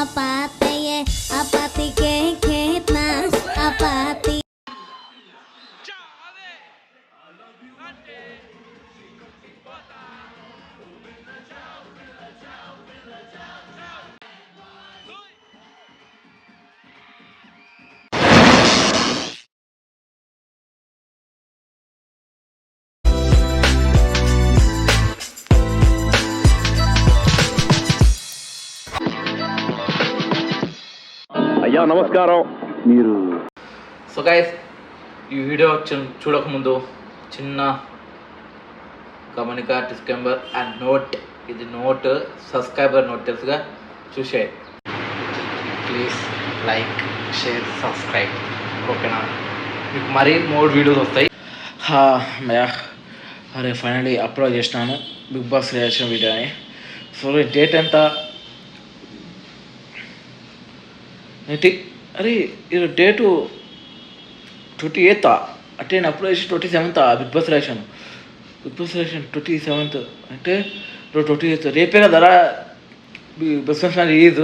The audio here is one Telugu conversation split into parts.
आपाते ये आपाती के खेतना आपाती అయ్యా నమస్కారం. మీరు సో గైస్, ఈ వీడియో చూడకముందు చిన్న గమనిక, డిస్క్లైమర్ అండ్ నోట్. ఇది నోట్, సబ్స్క్రైబర్ నోట్ తెలుసుగా, చూసే ప్లీజ్ లైక్, షేర్, సబ్స్క్రైబ్. ఓకేనా? మీకు మరీ 3 వీడియోస్ వస్తాయి. అరే ఫైనలీ అప్లోడ్ చేసినాను బిగ్ బాస్ రియాక్షన్ వీడియోని. సో డేట్ ఎంత ఏంటి? అరే ఇది డేటు 28th. అంటే నేను అప్లోడ్ చేసి 27th big boss reaction 27th. అంటే 28th రేపే కదరా బిగ్ బాస్ రిలీజ్.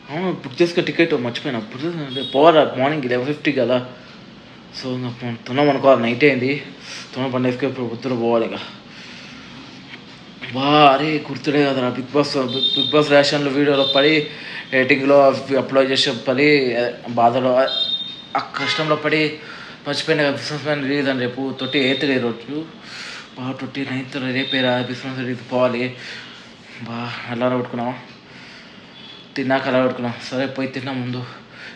అవును, బుక్ చేసుకో టికెట్. మర్చిపోయినా పోవాలా మార్నింగ్ 11:50 కదా. సో తొందర అనుకోవాలి, నైట్ అయింది. తొందర పండేసుకొని ఇప్పుడు పొద్దున పోవాలి. ఇక అరే గుర్తుడే కదరా బిగ్ బాస్ రియాక్షన్లో వీడియోలో పడి, ఎడిటింగ్లో అప్లోడ్ చేసే పడి, బాధలో ఆ కష్టంలో పడి మర్చిపోయిన బిజినెస్ మ్యాన్ రిలీజ్ అని రేపు 28th ఈరోజు. 29th రేపేరా బిజినెస్ రిలీజ్ పోవాలి. అలా పెట్టుకున్నావా? తిన్నాక అలా పెట్టుకున్నాం. సరే పోయి తిన్నా, ముందు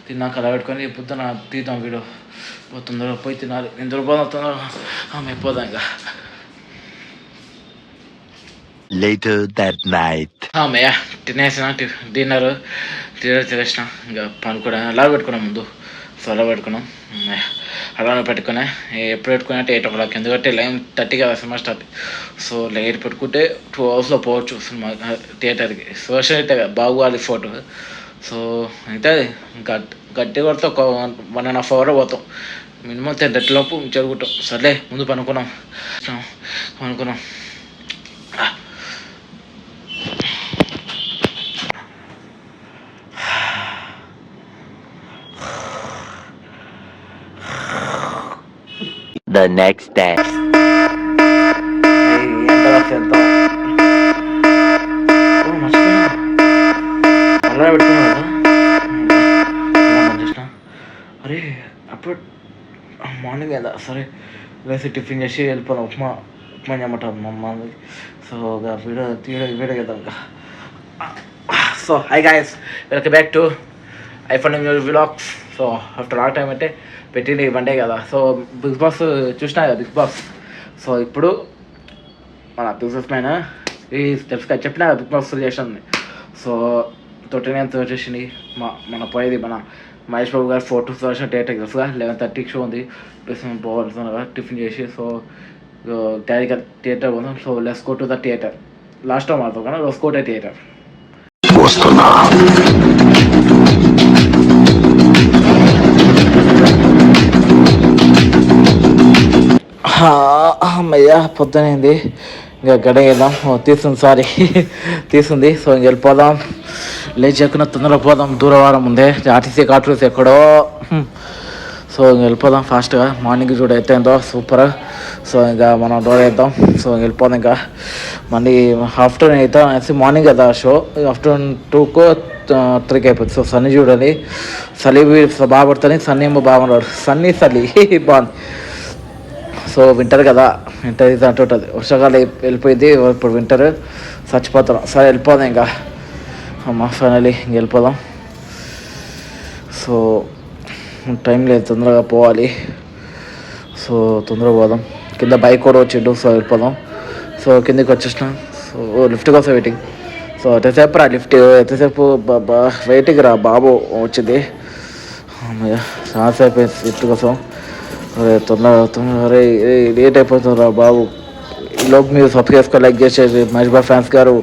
తిన్నాక అలా పెట్టుకొని పొద్దున తీద్దాం వీడియో. తొందరగా పోయి తినాలి. నేను దొరికిపోదాం, తొందరగా అయిపోదాం. ఇక Later that night. మేయా తినేసిన, డిన్నర్ తినేసిన. ఇంకా పనుకోవడం అలా పెట్టుకున్నాం ముందు. సో అలా పెట్టుకున్నాం. అలా పెట్టుకున్నా. ఎప్పుడు పెట్టుకున్నా అంటే 8 o'clock, ఎందుకంటే 11:30 కదా సినిమా స్టార్ట్. సో లైట్ పెట్టుకుంటే 2 hours పెట్టుకోవచ్చు సినిమా థియేటర్కి. సోషల్ అయితే బాగువాలి ఫోటో. సో అయితే గట్టి కొడితే ఒక 1.5 hour పోతాం మినిమం. 10:30 లోపు జరుగుతాం. సర్లే ముందు పనుకున్నాం. The next day. అలా పెట్టుకున్నా కదా. అరే అప్పుడు మార్నింగ్ కదా. సరే వేసి టిఫిన్ చేసి వెళ్ళిపోదాం. ఉప్మా చేయమంటారు మా అమ్మ. సో వీడియో కదా ఇంకా. So hi guys, welcome back to iPhone vlogs. So after long time అంటే పెట్టింది వన్ డే కదా. సో బిగ్ బాస్ చూసినా కదా బిగ్ బాస్. సో ఇప్పుడు మన బిజినెస్ మ్యాన్ తెలుసుగా చెప్పినా బిగ్ బాస్ చేసింది. సో 29th వచ్చేసింది. మన పోయేది మన మహేష్ బాబు గారు 4 వర్షన్ థియేటర్కి తెలుసుగా. 11:30 షో ఉంది. పోవాల్సిన టిఫిన్ చేసి సో డైరెక్ట్గా థియేటర్ పోదాం. So let's go to the theatre. Last time మాత్రం కదా లెట్స్ గో టు థియేటర్. అమ్మయ్యా పొద్దునైంది. ఇంకా గడియ వెళ్దాం. తీస్తుంది. సో ఇంక వెళ్ళిపోదాం. లేచి చెక్కున తొందరగా పోదాం. దూరవారం ఉంది. ఆర్టీసీ కాటూస్ ఎక్కడో. సో ఇంక వెళ్ళిపోదాం ఫాస్ట్గా. మార్నింగ్ చూడ ఎత్తైందో సూపర్. సో ఇంకా మనం డోర్ వేద్దాం. సో ఇంక వెళ్ళిపోదాం. ఇంకా మళ్ళీ ఆఫ్టర్నూన్ అవుతాం అనేసి మార్నింగ్ కదా షో. ఆఫ్టర్నూన్ 2కో 3కి అయిపోతుంది. సో సన్నీ చూడాలి. చలి బాగా పడుతుంది. సన్నీ ఏమో బాగున్నాడు. చలి బాగుంది. సో వింటర్ కదా, వింటర్ ఇది అంటుంటుంది. వర్షాకాలం వెళ్ళిపోయింది, ఇప్పుడు వింటర్ చచ్చిపోతాం. సరే వెళ్ళిపోదాం. ఇంకా అమ్మ ఫైనలీ ఇంక వెళ్ళిపోదాం. సో టైం లేదు, తొందరగా పోవాలి. సో తొందరగా పోదాం. కింద బైక్ కూడా వచ్చిండు. సో వెళ్ళిపోదాం. సో కిందకి వచ్చేసినాం. సో లిఫ్ట్ కోసం వెయిటింగ్. సో ఎంతసేపు రా లిఫ్ట్, ఎంతసేపు వెయిటింగ్ రా బాబు వచ్చింది. చాలాసేపు లిఫ్ట్ కోసం. అరే తొందరగా అరే లేట్ అయిపోతుంది రా బాబు. లోపు మీరు సబ్స్క్రైబ్ చేసుకొని లైక్ చేసేది మహేష్ బాబు ఫ్యాన్స్ గారు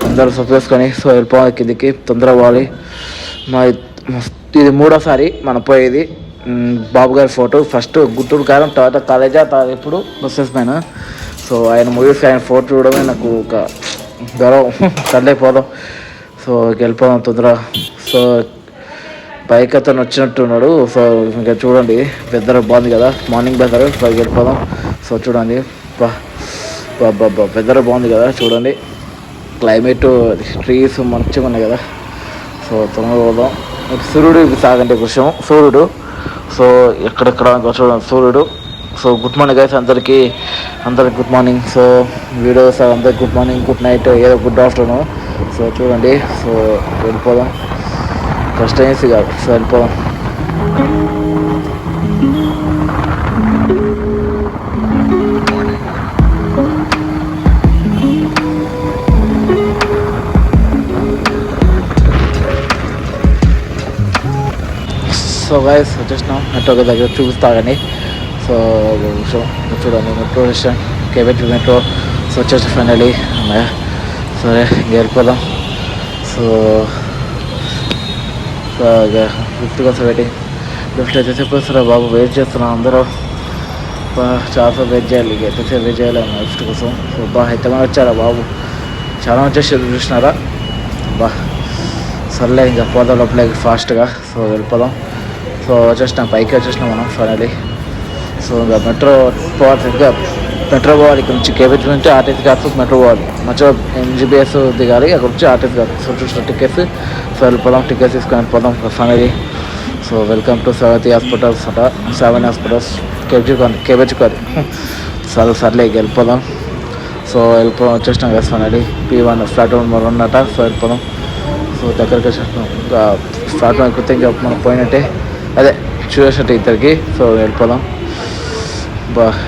అందరూ సబ్స్క్రైబ్ చేసుకొని. సో వెళ్ళిపోవాలి కిందికి, తొందరగా పోవాలి. ఇది 3వసారి మనం పోయేది. బాబు గారి ఫోటో ఫస్ట్ గుంటూరు కారం, తర్వాత కాలేజా, ఇప్పుడు బస్సెస్ పైన. సో ఆయన మూవీస్ ఆయన ఫోటో చూడడమే నాకు ఒక గౌరవం. సర్లే పోదాం. సో వెళ్ళిపోదాం తొందరగా. సో బైక్ అతను వచ్చినట్టున్నాడు. సో ఇంకా చూడండి వెదర్ బాగుంది కదా, మార్నింగ్ వెదర్. సో వెళ్ళిపోదాం. సో చూడండి వెదర్ బాగుంది కదా, చూడండి క్లైమేట్, ట్రీస్ మంచిగా ఉన్నాయి కదా. సో తొందరగా పోదాం. సూర్యుడు సాగంటే విషయం, సూర్యుడు. సో ఎక్కడెక్కడ చూడండి సూర్యుడు. సో గుడ్ మార్నింగ్ గైస్ అందరికీ గుడ్ మార్నింగ్. సో వీడియోస్ అందరికి గుడ్ మార్నింగ్, గుడ్ నైట్, ఏదో గుడ్ ఆఫ్టర్నూన్. సో చూడండి. సో వెళ్ళిపోదాం, ఫస్ట్ టైమ్స్ కాదు. సో వెళ్ళిపోదాం. సో గైస్ వచ్చేసినాం మెట్రో దగ్గర, చూపిస్తా కానీ. సో చూడండి మెట్రో స్టేషన్, కేబెట్ మెట్రో. సో వచ్చేసి ఫైనలీ సరే వెళ్ళిపోదాం. సో లిఫ్ట్ కోసం వెయిటింగ్. లిఫ్ట్ అయితే చెప్పేస్తారా బాబు, వెయిట్ చేస్తున్నాం అందరూ. చాలా వెయిట్ చేయాలి, ఎంతసేపు వెయిట్ చేయాలి లిఫ్ట్ కోసం. సో ఎంతమంది వచ్చారా బాబు, చాలా వచ్చేసి చూసినారా సర్లే ఇంకా పోదాం లోపలికి ఫాస్ట్గా. సో వెళ్ళిపోదాం. సో వచ్చేసినాం, పైకి వచ్చేసినాం మనం ఫైనలీ. సో ఇంకా మెట్రో పోవాలి, ఇంకా మెట్రో పోవాలి. ఇక్కడ నుంచి కేబెట్ నుంచి ఆర్టీసీ కాదు మెట్రో పోవాలి. మధ్యలో ఎంజీబీఎస్ దిగాలి, అక్కడ నుంచి ఆర్టీసీ కాదు. సో చూసిన టికెట్స్. సో వెళ్ళిపోదాం, టికెట్స్ తీసుకొని వెళ్ళిపోదాం finally. So welcome to seventh hospitals అట, 7 హాస్పిటల్స్ కేబెట్ కాదు. సర్లే వెళ్ళిపోదాం. సో వెళ్ళిపోదాం, వచ్చేసినాం కదా ఫైనలీ. P1 ఫ్లాట్ నెంబర్ 1 అట. సో వెళ్ళిపోదాం. సో దగ్గరికి వచ్చేసినాం, ఇంకా ఫ్లాట్ ఎక్కుతే ఇంకా మనం పోయినట్టే, అదే చూసేటట్టు ఇద్దరికి. సో వెళ్ళిపోదాం.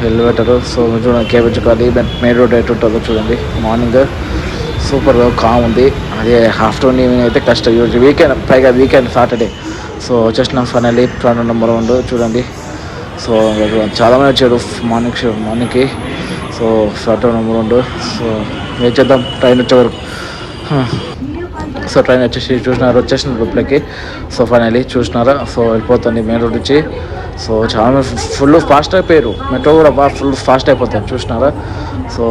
ఎలివేటరు. సో చూడండి కేబెట్ కాదు, మెయిన్ రోడ్ ఎటు ఉంటుందో చూడండి. మార్నింగ్ సూపర్గా కామ్ ఉంది, అదే ఆఫ్టర్నూన్ ఈవినింగ్ అయితే కష్టం. ఈరోజు వీకెండ్, పైగా వీకెండ్ సాటర్డే. సో వచ్చేసినాం ఫైనల్లీ ఫ్లాట్ నెంబర్ 1 చూడండి. సో చాలామంది వచ్చారు మార్నింగ్కి. So flat number 2. So wait చేద్దాం ట్రైన్ వచ్చే వరకు. సో ట్రైన్ వచ్చేసి చూసినారు, వచ్చేసిన లోపలికి. సో ఫైనల్లీ చూసినారా. సో వెళ్ళిపోతుంది మెయిన్ రోడ్ నుంచి. సో చాలా ఫుల్ ఫాస్ట్ అయిపోయారు, మెట్రో కూడా ఫుల్ ఫాస్ట్ అయిపోతారు చూసినారా. సో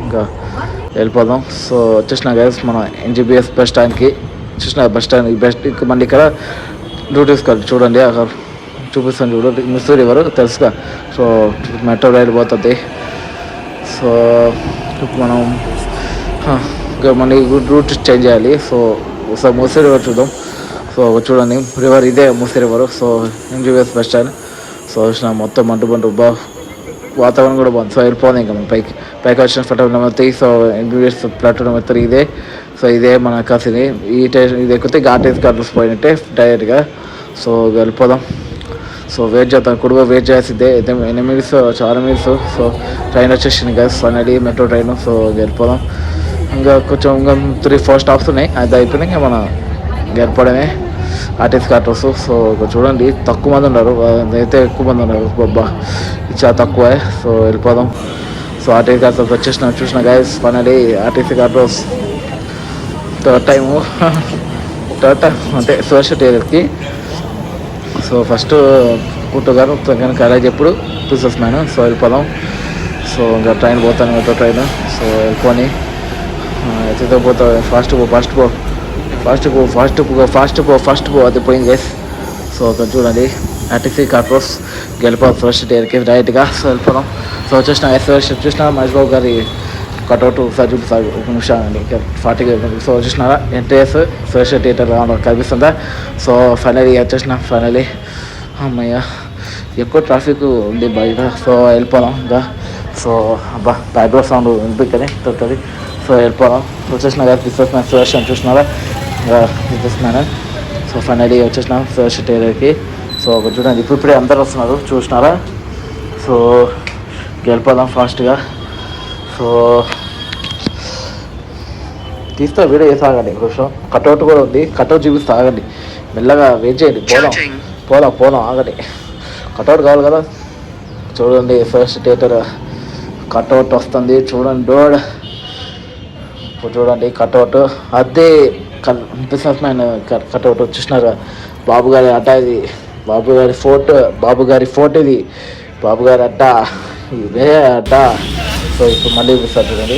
ఇంకా వెళ్ళిపోదాం. సో వచ్చేసిన గైస్ మన ఎన్జీబీఎస్ బస్ స్టాండ్కి. చూసిన బస్ స్టాండ్ మళ్ళీ ఇక్కడ డ్యూటీస్ కాదు చూడండి, అక్కడ చూపిస్తాను చూడండి. మిస్సూరి ఎవరు తెలుసుగా. సో మెట్రో రైలు పోతుంది. సో మనం ఇంకా మళ్ళీ రూట్ చేంజ్ చేయాలి. సో ఒకసారి మూసీ రివర్ చూద్దాం. సో చూడండి రివర్ ఇదే Musi river. So MGBS bus stand. So వచ్చిన మొత్తం మంటు వాతావరణం కూడా బాగుంది. సో వెళ్ళిపోయింది ఇంకా మనం పైకి వచ్చిన platform number 3. So MGBS platform number 3 ఇదే. సో ఇదే మన కాసిని ఈ ఇది ఎక్కితే ఆర్టీసీ కార్డ్స్ పోయినట్టే డైరెక్ట్గా. సో వెళ్ళిపోదాం. సో వెయిట్ చేద్దాం, కుడిగా వెయిట్ చేయాల్సిందే. 8 మినిట్స్, చాలా మినిట్స్. సో ట్రైన్ వచ్చేసింది కదా ఫైనలీ, మెట్రో ట్రైన్. సో వెళ్ళిపోదాం. ఇంకా కొంచెం ఇంకా 3-4 స్టాప్స్ ఉన్నాయి, అది అయిపోయినా ఇంకా మనం ఏర్పడమే ఆర్టీసీ కార్టర్స్. సో చూడండి తక్కువ మంది ఉన్నారు, అయితే ఎక్కువ మంది ఉన్నారు బాబా, చాలా తక్కువే. సో వెళ్ళిపోదాం. సో ఆర్టీసీ కార్టర్స్ వచ్చేసిన చూసిన guys finally RTC quarters third time అంటే సోషల్ ఏరియాకి. సో ఫస్ట్ కుట్టు గారు కాలేజ్ ఎప్పుడు బిజినెస్ మ్యాన్. సో వెళ్ళిపోదాం. సో ఇంకా ట్రైన్ పోతాను, మెట్రో ట్రైన్. సో వెళ్ళిపోని ఎత్తుతో పోతా. ఫాస్ట్ పో అది పోయింది గైస్. సో అక్కడ చూడండి ఆర్టీసీ కార్టర్స్ గెలిపోదు ఫస్ట్ డేర్కి రైట్గా. సో వెళ్ళిపోదాం. సో వచ్చేసిన ఎస్ఆర్ చూసిన మహేష్ బాబు గారి కట్అవుట్ ఒకసారి చూపిస్తారు, ఒక నిమిషం అండి, ఇంకా 40. సో వచ్చేసినారా ఎన్టీఎస్ ఫస్ట్ థియేటర్ కనిపిస్తుందా. సో ఫైనలీ వచ్చేసిన ఫైనలీ అమ్మయ్య, ఎక్కువ ట్రాఫిక్ ఉంది బయట. సో వెళ్ళిపోదాం ఇంకా. సో అబ్బా బ్యాక్గ్రౌండ్ సౌండ్ వినిపించని తొట్టది. సో వెళ్ళిపోదాం. వచ్చేసిన కదా బిజినెస్ మ్యాన్ సురేష్ చూసినారా, బిజినెస్ మ్యాన్. సో ఫైనలీ వచ్చేసిన సురేష్ థియేటర్కి. సో ఒక చూడండి ఇప్పుడే అందరు వస్తున్నారు చూసినారా. సో వెళ్ళిపోదాం ఫాస్ట్గా. సో తీస్తా వీడియో సాగండి కొంచెం. కట్అవుట్ కూడా ఉంది, కట్అవుట్ చూపిస్తా ఆగండి, మెల్లగా వెయిట్ చేయండి. పోదాం ఆగండి, కట్అవుట్ కావాలి కదా. చూడండి ఫస్ట్ థియేటర్ కట్అవుట్ వస్తుంది చూడండి. చూడండి కట్అవుట్ అదే బిజినెస్ మ్యాన్ కట్అవుట్ చూసినారా. బాబు గారి అడ్డ ఇది, బాబు గారి ఫోటో ఇది, బాబు గారి అడ్డ ఇదే అడ్డ. సో ఇప్పుడు మళ్ళీ చూపిస్తారు చూడండి.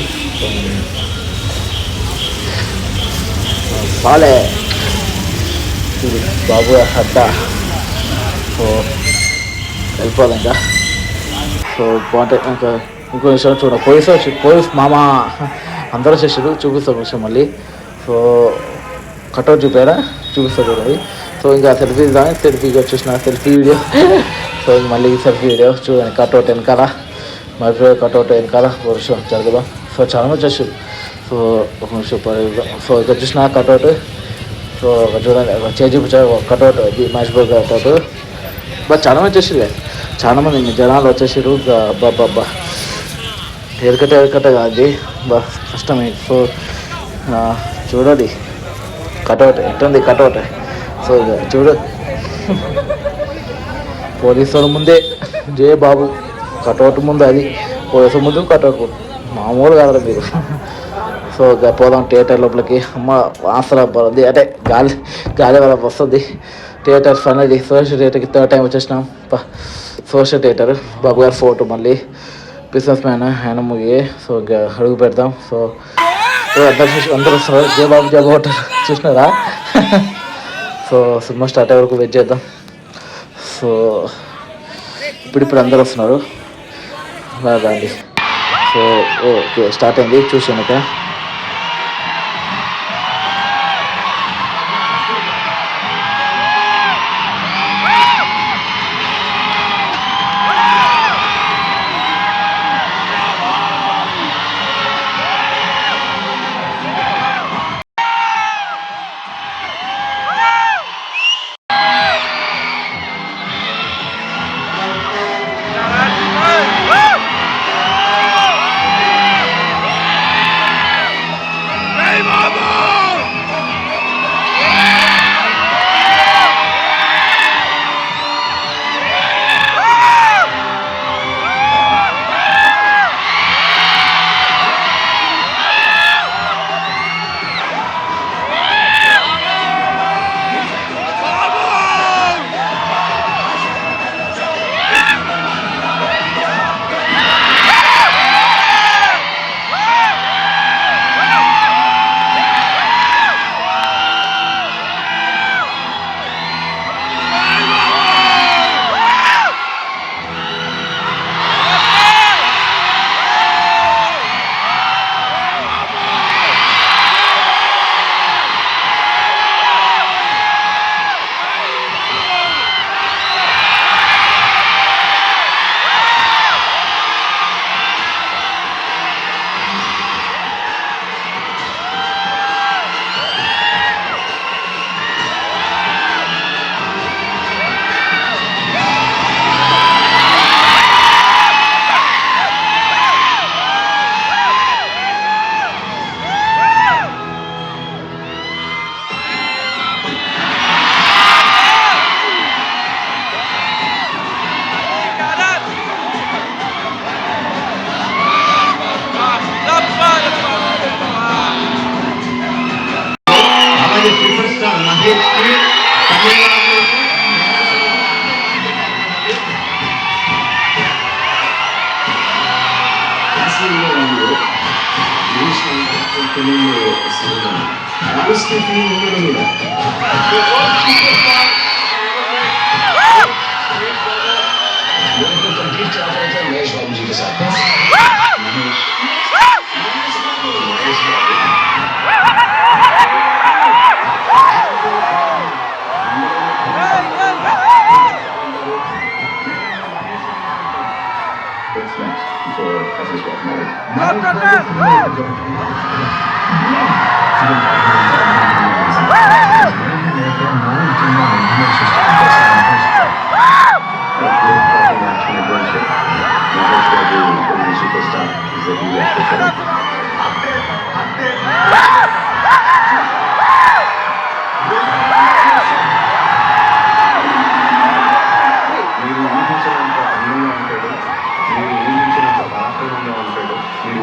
బాలే ఇది బాబు అడ్డ. సో వెళ్ళిపోవాలి ఇంకా. సో బాగుంటాయి. ఇంకా ఇంకో విషయం చూడ పోలీస్ మామ అందరూ చేసారు, చూపిస్తాం విషయం మళ్ళీ. సో కట్అవుట్ చూపిస్తా చూడండి. సో ఇంకా సెల్ఫీగా చూసిన సెల్ఫీ వీడియో. సో మళ్ళీ సెల్ఫీ వీడియో చూడండి. కట్అవుట్ వెనకాల మర్చిపోయి కట్అవుట్ వెనకాల ఒక విషయం జరగదాం. సో చాలా మంది చేసారు. సో ఒక నిమిషం సో ఇక్కడ చూసిన కట్అవుట్. సో చూడండి చేసి కట్అవుట్ అది మర్చిపోయి కట్అవుట్. బట్ చాలా మంది వచ్చేసారు, చాలా మంది జనాలు వచ్చేసారు. బాబా ఎరకట అది బా కష్టమైంది. సో చూడండి కట్అవుట్ ఎట్టుంది కట్అవుట్. సో ఇక పోలీసు వాళ్ళ ముందే జయ బాబు కట్అవుట్ ముందు, అది పోలీసు ముందు కట్అవుట్ మామూలు కాదు మీరు. సో ఇక పోదాం థియేటర్ లోపలికి. అమ్మ వాసన ఉంది అంటే గాలి వల్ల వస్తుంది. థియేటర్ ఫైనల్ సోషల్ థియేటర్కి థర్డ్ టైం వచ్చేసినాం. సోషల్ థియేటర్ బాబు గారి ఫోటో మళ్ళీ బిజినెస్ మ్యాన్ ఆయన మూవీ. సో ఇంకా అడుగు పెడతాం. సో అందరూ వస్తున్నారు. జయబాబు చూసినారా? సో సినిమా స్టార్ట్ అయ్యే వరకు వెయిట్ చేద్దాం. సో ఇప్పుడు అందరూ వస్తున్నారు రాదండి. సో ఓకే స్టార్ట్ అయింది చూసాను. ఓకే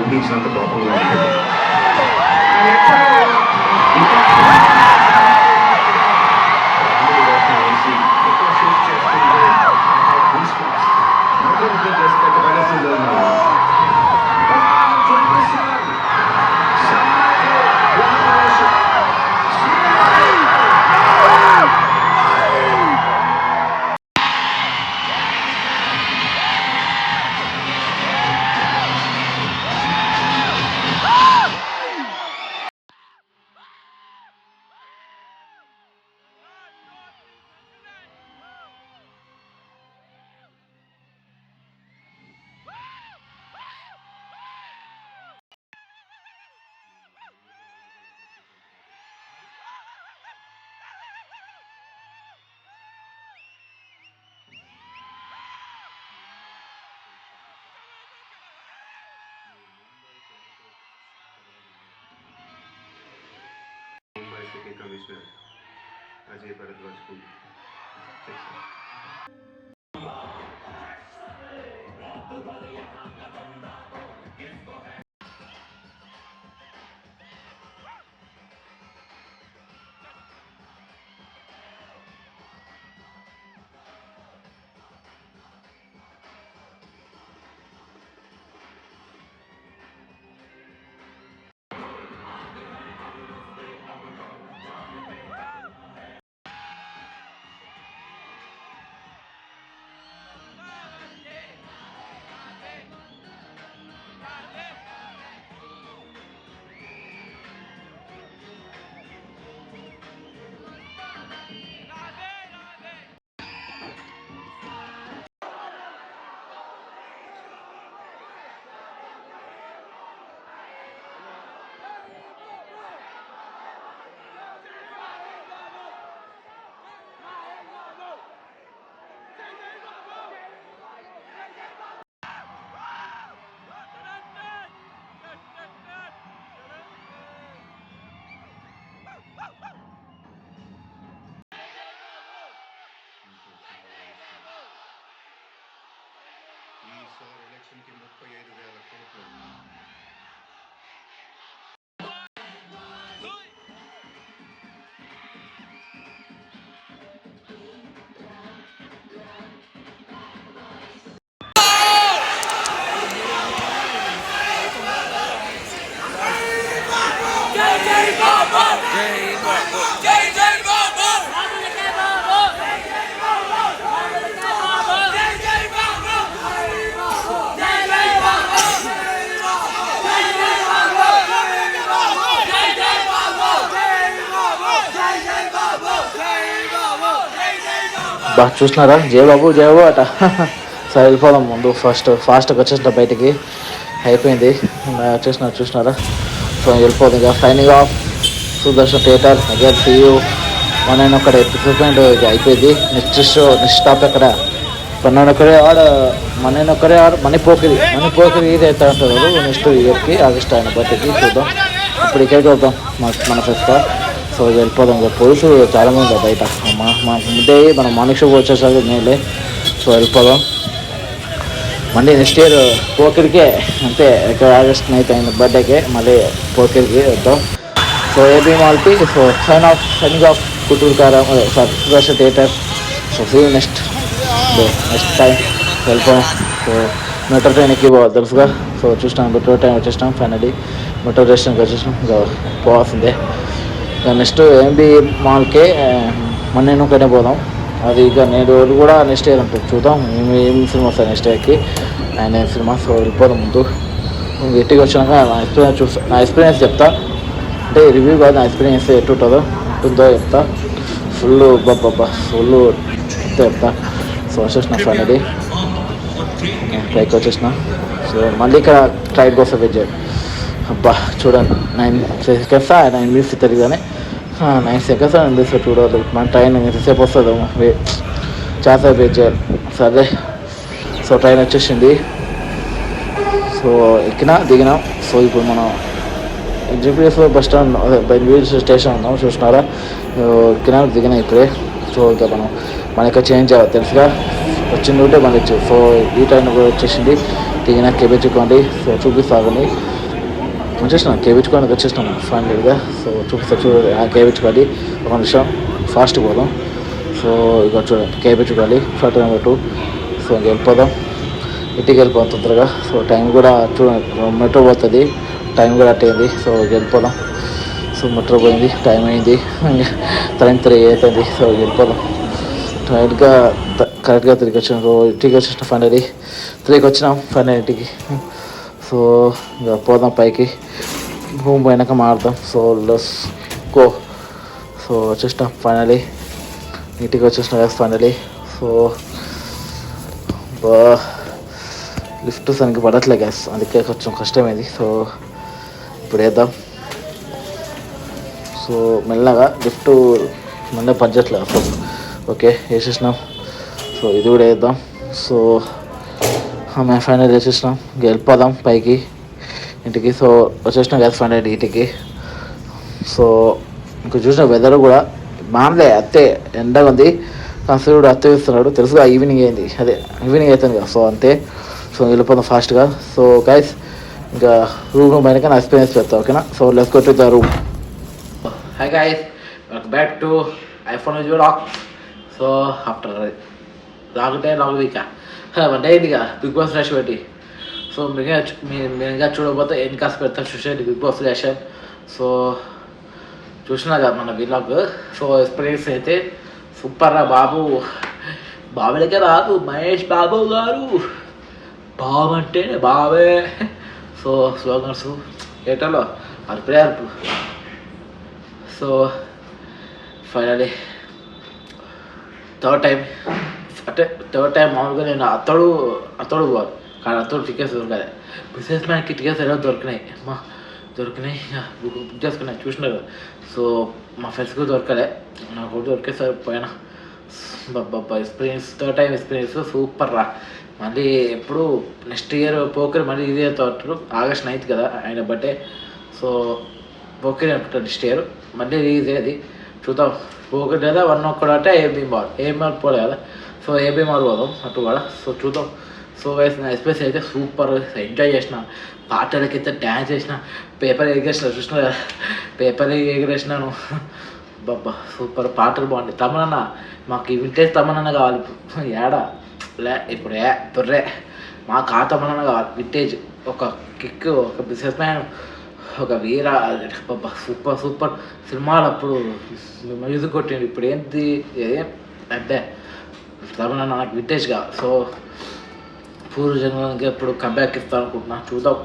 ఊహించినంత కోపంగా ఉంటుంది. కమిషనర్ అజయ్ భరద్వాజ్కు చెక్ సార్. ఈసారి ఎలక్షన్కి 35,000 కోట్లు. బాగా చూసినారా జయబాబు అట. సరే వెళ్ళిపోదాం ముందు ఫాస్ట్గా వచ్చేసిన బయటికి అయిపోయింది చూసినారా. సో వెళ్ళిపోతుంది ఇక signing off Sudarshan theatre again see you. మన ఒక్కడ ఎపిసోడ్ అయిపోయింది. నెక్స్ట్ స్టాప్ ఎక్కడ మనొక్కడే ఆడ మణిపోకిరి ఇది అయితే అంటారు నెక్స్ట్ ఇయర్కి ఆగస్ట్ ఆయన బర్త్డేకి చూద్దాం. ఇప్పుడు ఇక్కడికి వెళ్దాం మన ఫెస్ట్. సో వెళ్ళిపోదాం. ఇక పోలీసులు చాలామంది ఉంది బయట. మా ముందే మనం మార్నింగ్ షో వచ్చేసరికి మేలే. సో వెళ్ళిపోదాం మళ్ళీ నెక్స్ట్ ఇయర్ పోకిరికే అంతే. ఇక్కడ ఆగస్ట్ 9 అయిన బర్త్డేకే మళ్ళీ పోకిరికి వద్దాం. సో ఏబీ మాల్కి so signing off Guntur Kaaram Sudarshan theatre. So see next time వెళ్ళిపోయాం. సో మెట్రో ట్రైన్ ఎక్కి తెలుసుగా. సో చూసినాం మెట్రో ట్రైన్ వచ్చేసినాం. ఫైనలీ మెట్రో స్టేషన్కి వచ్చేసినాం. ఇంకా పోవాల్సిందే. ఇక నెక్స్ట్ ఏఎంబీ మాల్కే మన్నెనుకనే పోదాం. అది ఇక నేను కూడా నెక్స్ట్ ఇయర్ ఉంటుంది చూద్దాం ఏం సినిమా వస్తాయి నెక్స్ట్ ఇయర్కి ఆయన సినిమా. సో వెళ్ళిపోదాం ముందు ఇంటికి వచ్చినాక నా ఎక్స్పీరియన్స్ చెప్తా. అంటే రివ్యూ కాదు, నా ఎక్స్పీరియన్స్ ఉంటుందో చెప్తా. ఫుల్ చెప్తా. సో వచ్చేసిన ఫైనలీ ట్రైక్ వచ్చేసిన. సో మళ్ళీ ఇక్కడ ట్రైన్ కోసం వెయిట్ చేయాలి. అబ్బా చూడండి 9 సెకండ్స్ 9 మినిట్స్ ఇస్తుంది కానీ 9 సెకండ్స్ 9 మినిట్స్ చూడాలి. మన ట్రైన్ ఎంతసేపు వస్తుందేమో చాలా వెయిట్ చేయాలి. సరే సో ట్రైన్ వచ్చేసింది. సో దిగినాం. సో ఇప్పుడు మనం GPS bus stand Bengaluru station ఉన్నాం చూసినారా. దిగినా ఇప్పుడే. సో ఇంకా మనకి చేంజ్ అవ్వాలి తెలుసుగా. వచ్చింది ఉంటే మనకి సో ఈ ట్రైన్ కూడా వచ్చేసింది. దిగినా కేబిచుకోండి. సో చూపిస్తాగండి వచ్చేసినాం. కేబిచుకోండి వచ్చేసినాం ఫైనల్గా. సో చూపిస్తా చూడండి. కేబిచుకోవాలి ఒక నిమిషం ఫాస్ట్ పోదాం. సో ఇక చూడండి కేబిచుకోవాలి ఫ్లైట్ నెంబర్ 2. సో ఇంక వెళ్ళిపోదాం. ఇంటికి వెళ్ళిపోదాం తొందరగా. సో టైం కూడా చూడండి మెట్రో పోతుంది. టైం కూడా అట్టయింది. సో వెళ్ళిపోదాం. సో మెట్రో పోయింది. టైం అయింది. ట్రైన్ 3 అయిపోయింది. సో వెళ్ళిపోదాం. కరెక్ట్గా 3కి వచ్చినాం. సో ఇంటికి వచ్చేసిన ఫైనలీ 3కి వచ్చినాం ఫైనల్ ఇంటికి. సో ఇంకా పోదాం పైకి. రూమ్ పోయినాక మారుదాం. So let's go. సో వచ్చేసినాం ఫైనలీ ఇంటికి వచ్చేసిన ఫైనలీ. సో లిఫ్ట్ సరిగ్గా పడట్లే గ్యాస్, అందుకే కొంచెం కష్టమైంది. సో ఇప్పుడు వేద్దాం. సో మెల్లగా లిఫ్ట్ మొన్న పనిచేయట్లేదు. So okay వేసేసినాం. సో ఇది కూడా వేద్దాం. సో మేము ఫైనల్ వేసేసినాం. వెళ్ళిపోదాం పైకి ఇంటికి. సో వచ్చేసినాం గ్యాస్ ఫైనల్ ఇంటికి. సో ఇంకా చూసిన వెదర్ కూడా మామూలే అత్తే ఎండగా ఉంది. కన్సూడు అత్తే ఇస్తున్నాడు తెలుసుగా, ఈవినింగ్ అయింది, అదే ఈవినింగ్ అవుతుంది కదా. సో అంతే, సో వెళ్ళిపోతాం ఫాస్ట్గా. సో గైస్ ఇంకా రూమ్ పైన నా ఎక్స్పీరియన్స్ పెడతాం, ఓకేనా. So let's go to the room. Hi guys, welcome back to iPhone vlog. So after లాగ్ వీకా 1 డే అయింది ఇక బిగ్ బాస్ రష్ పెట్టి. సో మీరు ఇంకా చూడకపోతే ఎన్ని కాసు పెడతాను చూసేది బిగ్ బాస్ రష్. సో చూసినా కదా మన వీలాగ్. సో ఎక్స్పీరియన్స్ అయితే సూపర్ రా బాబు. బాబులకే రాదు, మహేష్ బాబు గారు బాబు అంటేనే బాబే. సో స్లోగన్స్ ఏటలో అర్పడే అర్పు. సో ఫైనలీ థర్డ్ టైం మామూలుగా నేను అత్తడు పోవాలి కానీ అత్తడు టికెట్స్ దొరకలే. బిజినెస్ మ్యాన్కి టికెట్స్ ఎలా దొరికినాయి బుక్ చేసుకున్నాయి చూసినారు కదా. సో మా ఫ్రెండ్స్కి దొరకలే, నాకు కూడా దొరికే సార్ పోయినా. Baba experience, third time experience super రా. మళ్ళీ ఎప్పుడు నెక్స్ట్ ఇయర్ పోకరి మళ్ళీ ఇదే తోటరు August 9th కదా ఆయన బర్త్డే. సో పోకరి అనుకుంటాను నెక్స్ట్ ఇయర్ మళ్ళీ రిలీజ్ అది చూద్దాం. పోకరి లేదా 1 ఒక్కడంటే ఏబిమాల్ పోలే కదా. సో ఏబిమాల్ పోదాం అటు కూడా. సో చూద్దాం. సో గైస్ నా ఎక్స్పీరియన్స్ అయితే సూపర్, ఎంజాయ్ చేసిన, పాటలకైతే డ్యాన్స్ చేసిన, పేపర్ ఎగరేసిన చూసిన కదా, పేపర్ ఎగరేసినాను. బాబా సూపర్, పాటలు బాగుంటాయి. తమనన్న మాకు వింటేజ్ తమనన్న కావాలి ఏడా లే ఇప్పుడు తొర్రే మాకు ఆ తమనన్న కావాలి వింటేజ్. ఒక కిక్, ఒక బిజినెస్ మ్యాన్, ఒక వీర. బాబా సూపర్ సినిమాలు అప్పుడు మ్యూజిక్ కొట్టిండు. ఇప్పుడు ఏంటి అంటే తమనన్న నాకు వింటేజ్గా. సో పూర్వజన్మకి ఎప్పుడు కంబ్యాక్ ఇస్తాను అనుకుంటున్నా, చూద్దాం.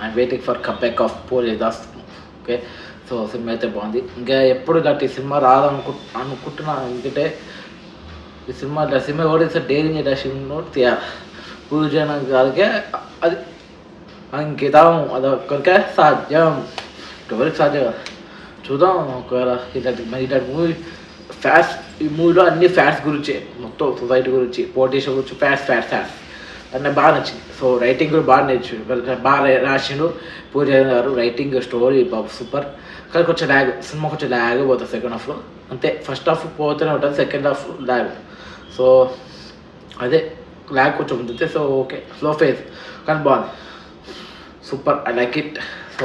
I'm waiting for comeback of Purvadas. Okay, so cinema అయితే బాగుంది. ఇంకా ఎప్పుడు గట్టి సినిమా అనుకుంటున్నా. ఎందుకంటే ఈ సినిమా ఓడిస్తే డైరింగ్ డషింగ్ తీయాలి పూర్వజన గారికి. అది అంకితం, అదొక్కరికే సాధ్యం, ఎవరికి సాధ్యం కదా. చూద్దాం ఒకవేళ ఇలాంటి మూవీ ఫ్యాట్స్. ఈ మూవీలో అన్ని ఫ్యాట్స్ గురించి, మొత్తం సొసైటీ గురించి, పొలిటీషియన్ గురించి, ఫ్యాట్స్ అన్నీ బాగా నచ్చింది. సో రైటింగ్ కూడా బాగా రాసిండు పూజ గారు. రైటింగ్, స్టోరీ బాబు సూపర్. కానీ కొంచెం సినిమా కొంచెం ల్యాగ్ పోతుంది సెకండ్ హాఫ్లో అంతే. ఫస్ట్ హాఫ్ పోతూనే ఉంటుంది, సెకండ్ హాఫ్ ల్యాగ్. సో అదే ల్యాగ్ కొంచెం ఉంటుంది. సో ఓకే, స్లో ఫేజ్ కానీ బాగుంది, super, I like it. So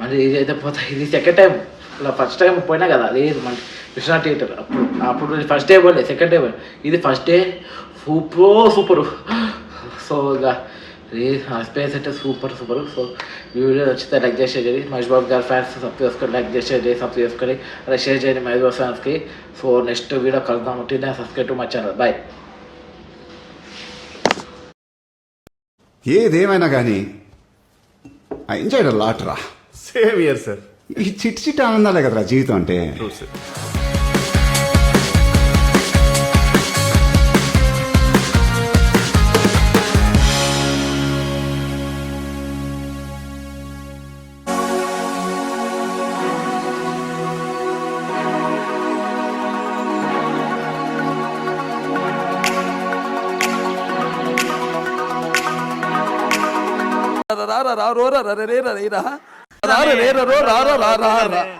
మళ్ళీ ఇది అయితే పోతాయి. ఇది సెకండ్ టైం, ఇలా ఫస్ట్ టైం పోయినా కదా లేదు మళ్ళీ కృష్ణా థియేటర్. అప్పుడు ఫస్ట్ డే పోలే, సెకండ్ డే పోయి, ఇది ఫస్ట్ డే సూపర్. సో ఇక స్పేస్ అయితే సూపర్. సో ఈ వీడియో వచ్చితే లైక్ చేసేది, మహేష్ బాబు గారి ఫ్యాన్స్ సబ్స్క్రైబ్ చేసుకొని లైక్ చేసేది, సబ్స్క్రైబ్ చేసుకొని అలా షేర్ చేయండి మహేష్ బాబు ఫ్యాన్స్కి. సో నెక్స్ట్ వీడియో కలుద్దాం. ఉంటే subscribe to my channel. Bye. ఏదేమైనా కానీ ఐ ఎంజాయ్డ్ అ లాట్ రా. Same here sir. ఈ చిట్టి ఆనందాలే కదరా జీవితం అంటే. True sir.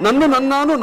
నన్ను నన్నాను